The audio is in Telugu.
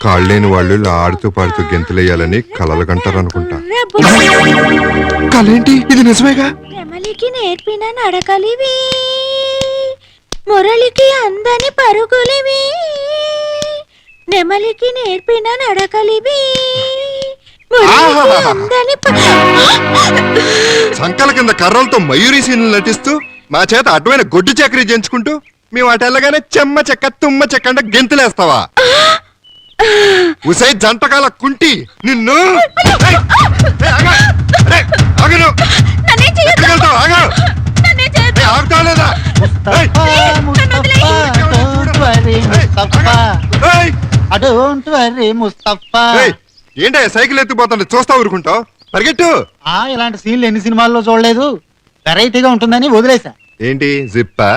కాళ్ళేని వాళ్ళు ఇలా ఆడుతూ పాడుతూ గెంతులేయాలని కలలు కంటారు అనుకుంటా. కలేంటి ఇది నిజమేగా? నెమలికి నేర్పిన నడకలివి, మురళికి అందని పరుగులివి. నెమలికి నేర్పిన నడకలివి, మురళికి అందని సంకల కింద కర్రలతో మయూరి సీన్లు నటిస్తూ మా చేత అడ్డమైన గొడ్డు చక్రీ చేయించుకుంటూ మేము అటెళ్ళగానే చెమ్మ చెక్క తుమ్మ చెక్క అంటే గెంతులేస్తావా? ఉసై జంటకాల కుంటి నిన్ను. ఏంటో సైకిల్ ఎత్తిపోతుంటే చూస్తా ఊరుకుంటావు? పరిగెట్టు. ఇలాంటి సీన్లు ఎన్ని సినిమాల్లో చూడలేదు, వెరైటీగా ఉంటుందని వదిలేసా. ఏంటి జిప్పా?